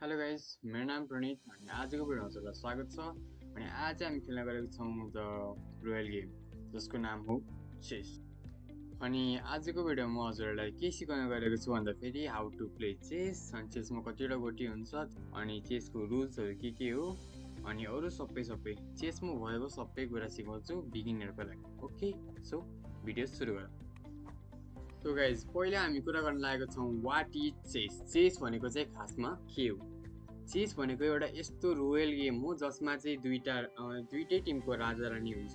Hello guys, मेरो नाम प्रणित अनि आजको भिडियोमा हजुरलाई स्वागत छ। अनि आज चाहिँ हामी खेल्न गएको छौँ द रोयल गेम जसको नाम हो चेस। अनि आजको भिडियोमा म हजुरहरूलाई के सिकाउन गएको छु भन्दाखेरि हाउ टु प्ले चेस, अनि चेसमा कतिवटा गोटी हुन्छ, अनि चेसको रुल्सहरू के हो, अनि अरू सबै चेसमा भएको सबै कुरा सिकाउँछु बिगिनरको लागि। ओके, सो भिडियो सुरु गरौँ। सो गाइज, पहिला हामी कुरा गर्न लागेको छौँ वाट इज चेस। चेस भनेको चाहिँ खासमा के हो? चेस भनेको एउटा यस्तो रोयल गेम हो जसमा चाहिँ दुईटै टिमको राजा रानी हुन्छ।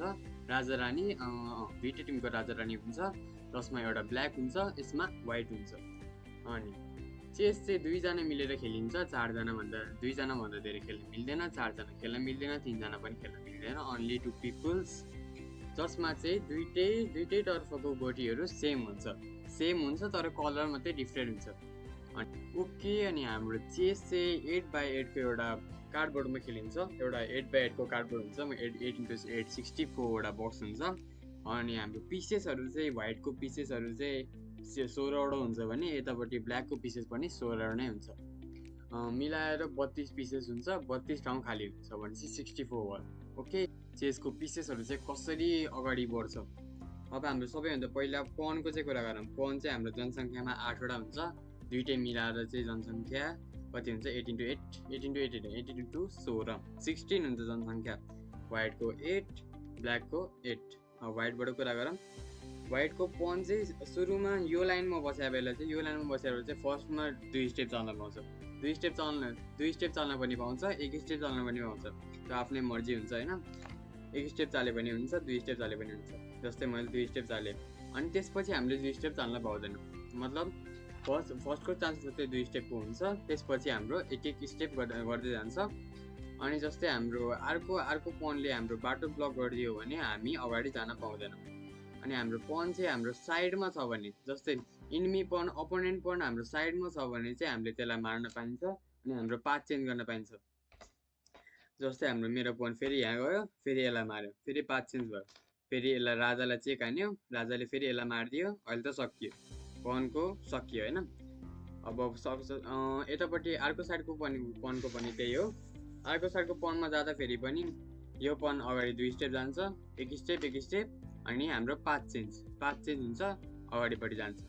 दुईटै टिमको राजा रानी हुन्छ, जसमा एउटा ब्ल्याक हुन्छ, यसमा व्हाइट हुन्छ। अनि चेस चाहिँ दुईजना मिलेर खेलिन्छ, दुईजना भन्दा धेरै खेल्न मिल्दैन, चारजना खेल्न मिल्दैन, तिनजना पनि खेल्न मिल्दैन। ओन्ली टु पिपल्स, जसमा चाहिँ दुईटै तर्फको गोटीहरू सेम हुन्छ तर कलर मात्रै डिफ्रेन्ट हुन्छ। ओके, अनि हाम्रो चेस चाहिँ 8x8 को एउटा कार्डबोर्डमा खेलिन्छ। एउटा 8x8 को कार्डबोर्ड हुन्छ, 8x8 64 वटा बक्स हुन्छ। अनि हाम्रो पिसेसहरू चाहिँ व्हाइटको पिसेसहरू चाहिँ 16वटा हुन्छ भने यतापट्टि ब्ल्याकको पिसेस पनि 16वटा नै हुन्छ। मिलाएर 32 पिसेस हुन्छ, 32 ठाउँ खाली हुन्छ भनेपछि 64 भयो। ओके, चेसको पिसेसहरू चाहिँ कसरी अगाडि बढ्छ। अब हाम्रो सबैभन्दा पहिला पनको चाहिँ कुरा गरौँ। पन चाहिँ हाम्रो जनसङ्ख्यामा 8वटा हुन्छ, दुईटै मिलाएर चाहिँ जनसङ्ख्या कति हुन्छ? 8 × 2 16 हुन्छ जनसङ्ख्या। व्हाइटको 8, ब्ल्याकको 8। व्हाइटबाट कुरा गरौँ। व्हाइटको पन चाहिँ सुरुमा यो लाइनमा बसेर चाहिँ फर्स्टमा 2 स्टेप चाल्न पाउँछ। 2 स्टेप चाल्न पनि पाउँछ, 1 स्टेप चाल्न पनि पाउँछ। त्यो आफ्नै मर्जी हुन्छ होइन। 1 स्टेप चाले पनि हुन्छ, 2 स्टेप चाले पनि हुन्छ। जस्तै मैले 2 स्टेप चालेँ, अनि त्यसपछि हामीले 2 स्टेप चाल्न पाउँदैनौँ। मतलब फर्स्टको चान्स मात्रै 2 स्टेपको हुन्छ, त्यसपछि हाम्रो एक स्टेप गर्दै जान्छ। अनि जस्तै हाम्रो अर्को पनले हाम्रो बाटो ब्लक गरिदियो भने हामी अगाडि जान पाउँदैनौँ। अनि हाम्रो पन चाहिँ हाम्रो साइडमा छ भने, जस्तै अपोनेन्ट पन हाम्रो साइडमा छ भने चाहिँ हामीले त्यसलाई मार्न पाइन्छ, अनि हाम्रो पाथ चेन्ज गर्न पाइन्छ। जस्तै हाम्रो मेरो पन फेरि यहाँ गयो, फेरि यसलाई मार्यो, फेरि पाथ चेन्ज भयो, फेरि यसलाई राजालाई चेक हान्यो, राजाले फेरि यसलाई मारिदियो, अहिले त सकियो, पनको सकियो होइन। अब यतापट्टि अर्को साइडको पनको पनि त्यही हो। अर्को साइडको पनमा जाँदा फेरि पनि यो पन अगाडि 2 स्टेप जान्छ, एक स्टेप, अनि हाम्रो पाथ चेन्ज हुन्छ, अगाडिपट्टि जान्छ,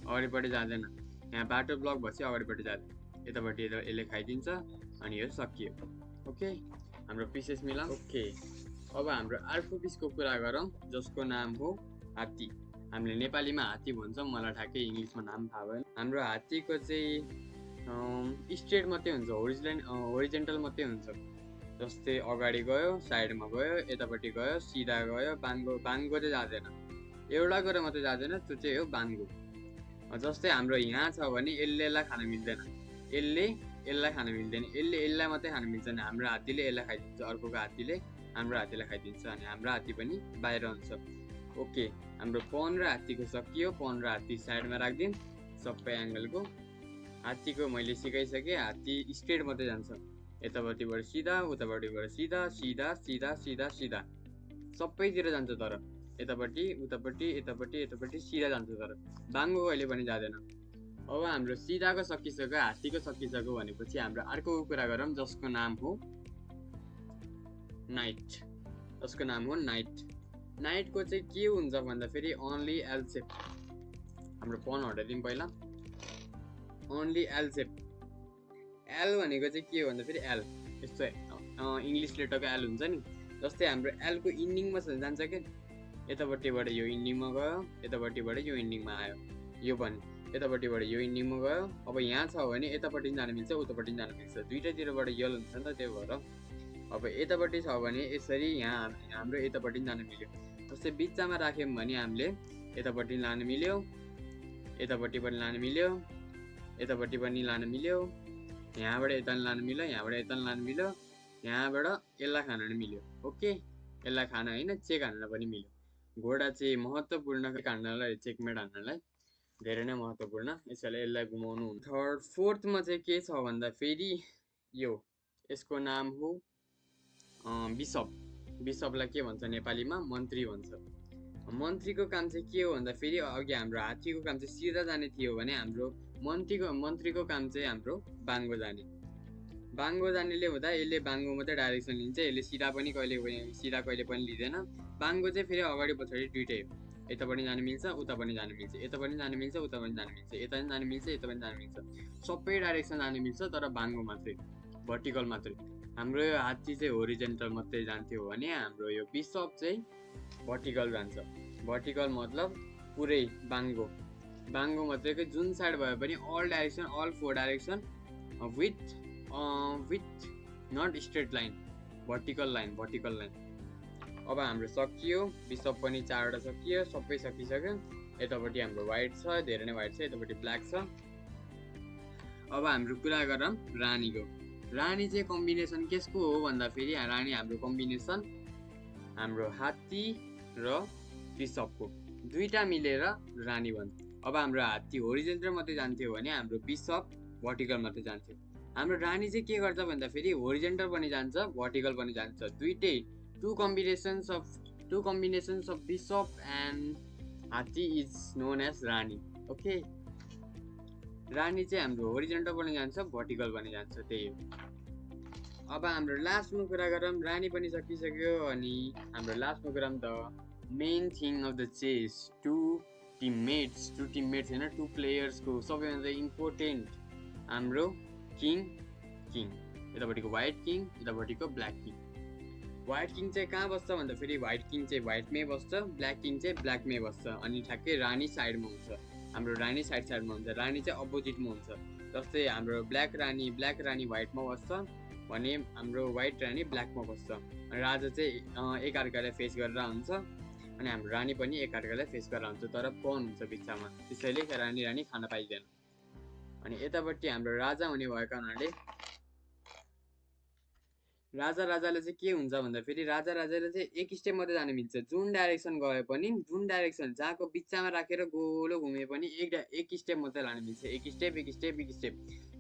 अगाडिपट्टि जाँदैन। यहाँ बाटो ब्लक भएपछि अगाडिपट्टि जाँदैन, यतापट्टि यसले खाइदिन्छ, अनि यो सकियो। ओके, हाम्रो पिसेस मिलाउँ। ओके, अब हाम्रो अर्को पिसको कुरा गरौँ जसको नाम हो हात्ती। हामीले नेपालीमा हात्ती भन्छौँ, मलाई ठ्याक्कै इङ्ग्लिसमा नाम थाहा भएन। हाम्रो हात्तीको चाहिँ स्ट्रेट मात्रै हुन्छ, होरिजेन्टल मात्रै हुन्छ। जस्तै अगाडि गयो, साइडमा गयो, यतापट्टि गयो, सिधा गयो, बाङ्गो चाहिँ जाँदैन, एउटा गरेर मात्रै जाँदैन, त्यो चाहिँ हो बाङ्गो। जस्तै हाम्रो यहाँ छ भने यसलाई खान मिल्दैन, यसलाई मात्रै खान मिल्छ। अनि हाम्रो हात्तीले यसलाई खाइदिन्छ, अर्कोको हात्तीले हाम्रो हात्तीलाई खाइदिन्छ, अनि हाम्रो हात्ती पनि बाहिर हुन्छ। ओके, हाम्रो पन र हात्तीको सकियो। पन र हात्ती साइडमा राखिदिउँ, सबै एङ्गलको। हात्तीको मैले सिकाइसकेँ, हात्ती स्ट्रेट मात्रै जान्छ, यतापट्टिबाट सिधा, उतापट्टिबाट सिधा, सबैतिर जान्छ, तर यतापट्टि सिधा जान्छ, तर बाङ्गो कहिले पनि जाँदैन। अब हाम्रो सिधाको सकिसक्यो, हात्तीको सकिसक्यो भनेपछि हाम्रो अर्को कुरा गरौँ जसको नाम हो नाइट। नाइटको चाहिँ के हुन्छ भन्दाखेरि ओन्ली एल सेप। हाम्रो पन हटाइदिउँ पहिला। ओन्ली एल सेप। एल भनेको चाहिँ के हो भन्दाखेरि एल यस्तो इङ्ग्लिस लेटरको एल हुन्छ नि। जस्तै हाम्रो एलको इन्डिङमा जान्छ क्या, यतापट्टिबाट यो इन्डिङमा गयो, यतापट्टिबाट यो इन्डिङमा आयो, यो पनि यतापट्टिबाट यो इन्डिङमा गयो। अब यहाँ छ भने यतापट्टि जान मिल्छ, उतापट्टि जान मिल्छ, दुईटैतिरबाट यल हुन्छ नि त, त्यही भएर। अब यतापट्टि छ भने यसरी यहाँ हाम्रो यतापट्टि जान मिल्यो। जस्तै बिचमा राख्यौँ भने हामीले यतापट्टि लान मिल्यो, यतापट्टि पनि लान मिल्यो, यतापट्टि पनि लान मिल्यो, यहाँबाट यता लान मिल्यो, यहाँबाट यता लान मिल्यो, यहाँबाट यसलाई खान मिल्यो। ओके, यसलाई खान होइन, चेक हान्न पनि मिल्यो। घोडा चाहिँ महत्त्वपूर्ण, हान्नलाई, चेकमेट हान्नलाई धेरै नै महत्त्वपूर्ण, यसलाई घुमाउनु हुन्छ। फोर्थमा चाहिँ के छ भन्दा फेरि यसको नाम हो बिसप। बिसपलाई के भन्छ नेपालीमा? मन्त्री भन्छ। मन्त्रीको काम चाहिँ के हो भन्दा फेरि अघि हाम्रो हात्तीको काम चाहिँ सिधा जाने थियो भने हाम्रो मन्त्रीको काम चाहिँ हाम्रो बाङ्गो जाने। बाङ्गो जानेले हुँदा यसले बाङ्गो मात्रै डाइरेक्सन लिन्छ, यसले सिधा कहिले पनि लिँदैन। बाङ्गो चाहिँ फेरि अगाडि पछाडि दुइटै हो, यता पनि जानु मिल्छ उता पनि जानु मिल्छ, यता पनि जानु मिल्छ उता पनि जानु मिल्छ, यता पनि जानु मिल्छ यता पनि जानु मिल्छ, सबै डाइरेक्सन जानु मिल्छ, तर बाङ्गो मात्रै भर्टिकल मात्रै। हाम्रो यो हात्ती चाहिँ होरिजेन्टल मात्रै जान्थ्यो भने हाम्रो यो बिसप चाहिँ भर्टिकल जान्छ। भर्टिकल मतलब पुरै बाङ्गो मात्रै, जुन साइड भयो पनि all direction, all 4 direction with not straight line, vertical line. अब हाम्रो सकियो, बिसप पनि 4वटा सकियो, सबै सकिसक्यो। यतापट्टि हाम्रो व्हाइट छ, धेरै नै व्हाइट छ, यतापट्टि ब्ल्याक छ। अब हाम्रो कुरा गरौँ रानीको। रानी चाहिँ कम्बिनेसन केसको हो भन्दा फेरि रानी हाम्रो कम्बिनेसन हाम्रो हात्ती र बिसपको दुईटा मिलेर रानी बन्छ। अब हाम्रो हात्ती होरिजेन्टल मात्रै जान्थ्यो भने हाम्रो बिसप भर्टिकल मात्रै जान्थ्यो। हाम्रो रानी चाहिँ के गर्छ भन्दा फेरि होरिजेन्टल पनि जान्छ भर्टिकल पनि जान्छ, दुईटै two combinations of bishop and hatti is known as rani. Okay, रानी चाहिँ हाम्रो होरिजेन्टल पनि जान्छ भर्टिकल पनि जान्छ, त्यही हो। अब हाम्रो लास्टमा कुरा गरौँ, रानी पनि सकिसक्यो, अनि हाम्रो लास्टमा कुरा the main thing of the chess, two teammates होइन, टु प्लेयर्सको सबैभन्दा इम्पोर्टेन्ट हाम्रो किङ। यतापट्टिको व्हाइट किङ, यतापट्टिको ब्ल्याक किङ। व्हाइट किङ चाहिँ कहाँ बस्छ भन्दा फेरि व्हाइट किङ चाहिँ व्हाइटमै बस्छ, ब्ल्याक किङ चाहिँ ब्ल्याकमै बस्छ, अनि ठ्याक्कै रानी साइडमा हुन्छ। हाम्रो रानी साइडमा हुन्छ, रानी चाहिँ अपोजिटमा हुन्छ। जस्तै हाम्रो ब्ल्याक रानी व्हाइटमा बस्छ भने हाम्रो व्हाइट रानी ब्ल्याकमा बस्छ, अनि राजा चाहिँ एकअर्कालाई फेस गरेर हुन्छ, अनि हाम्रो रानी पनि एकअर्कालाई फेस गरेर हुन्छ, तर पन हुन्छ बिचमा, त्यसैले रानी खान पाइँदैन। अनि यतापट्टि हाम्रो राजा हुने भएको हुनाले राजाले चाहिँ के हुन्छ भन्दा फेरि राजाले चाहिँ एक स्टेप मात्रै जानु मिल्छ, जुन डाइरेक्सन गए पनि, जुन डाइरेक्सन जहाँको बिचमा राखेर गोलो घुमे पनि एक स्टेप मात्रै लानु मिल्छ, एक स्टेप।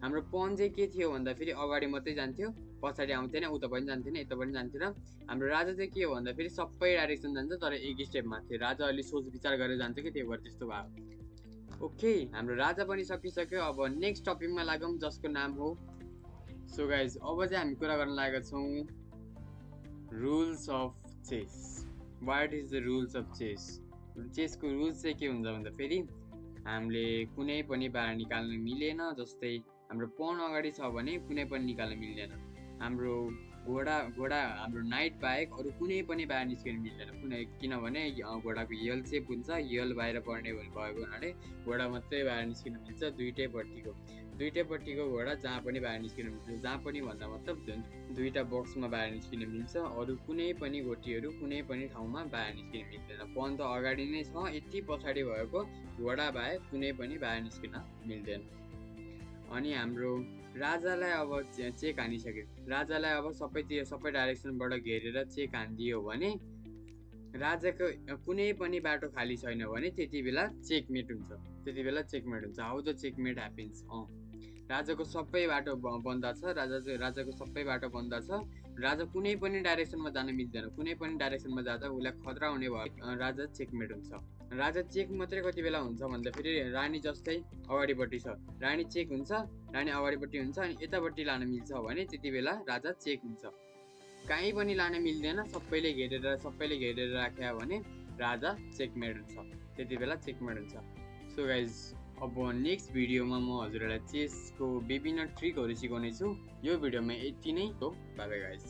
हाम्रो पन चाहिँ के थियो भन्दा फेरि अगाडि मात्रै जान्थ्यो, पछाडि आउँथेन, उता पनि जान्थेन, यता पनि जान्थेन। हाम्रो राजा चाहिँ के हो भन्दा फेरि सबै डाइरेक्सन जान्छ, तर एक स्टेप माथि। राजा अलि सोच विचार गरेर जान्छ कि, त्यही भएर त्यस्तो भयो। ओके, हाम्रो राजा पनि सकिसक्यो। अब नेक्स्ट टपिकमा लागौँ, जसको नाम हो सो गाइज, अब चाहिँ हामी कुरा गर्न लागेका छौँ rules of chess. What is the rules of chess? चेसको रुल्स चाहिँ के हुन्छ भन्दा फेरि हामीले कुनै पनि बाहिर निकाल्न मिलेन, जस्तै हाम्रो पन अगाडि छ भने कुनै पनि निकाल्न मिल्दैन। हाम्रो घोडा हाम्रो नाइट बाहेक अरू कुनै पनि बाहिर निस्किन मिल्दैन, किनभने घोडाको यल सेप हुन्छ, यल बाहिर पर्ने भएको हुनाले घोडा मात्रै बाहिर निस्किन मिल्छ। दुईटैपट्टिको घोडा जहाँ पनि बाहिर निस्किन मिल्छ, जहाँ पनि भन्दा मतलब दुईटा बक्समा बाहिर निस्किन मिल्छ, अरू कुनै पनि गोटीहरू कुनै पनि ठाउँमा बाहिर निस्किन मिल्दैन। पन त अगाडि नै छ, यति पछाडि भएको घोडा बाहेक कुनै पनि बाहिर निस्किन मिल्दैन। अनि हाम्रो राजालाई अब चेक हानिसक्यो, राजालाई अब सबै डाइरेक्सनबाट घेरेर चेक हानिदियो भने राजाको कुनै पनि बाटो खाली छैन भने त्यति बेला चेकमेट हुन्छ। How the checkmate happens? राजाको सबै बाटो बन्द छ, राजाको सबै बाटो बन्द छ, राजा कुनै पनि डाइरेक्सनमा जान मिल्दैन, कुनै पनि डाइरेक्सनमा जाँदा उसलाई खतरा हुने भयो, राजा चेकमेट हुन्छ। राजा चेक मात्रै कति बेला हुन्छ भन्दा फेरि रानी जस्तै अगाडिपट्टि छ, रानी चेक हुन्छ, रानी अगाडिपट्टि हुन्छ, अनि यतापट्टि लान मिल्छ भने त्यति बेला राजा चेक हुन्छ। कहीँ पनि लान मिल्दैन, सबैले घेरेर राख्यो भने राजा चेकमेट हुन्छ, त्यति बेला चेकमेट हुन्छ। सो गाइज, अब नेक्स्ट भिडियोमा म हजुरहरूलाई चेसको विभिन्न ट्रिकहरू सिकाउने छु। यो भिडियोमा यति नै हो, बाइ बाइ गाइज।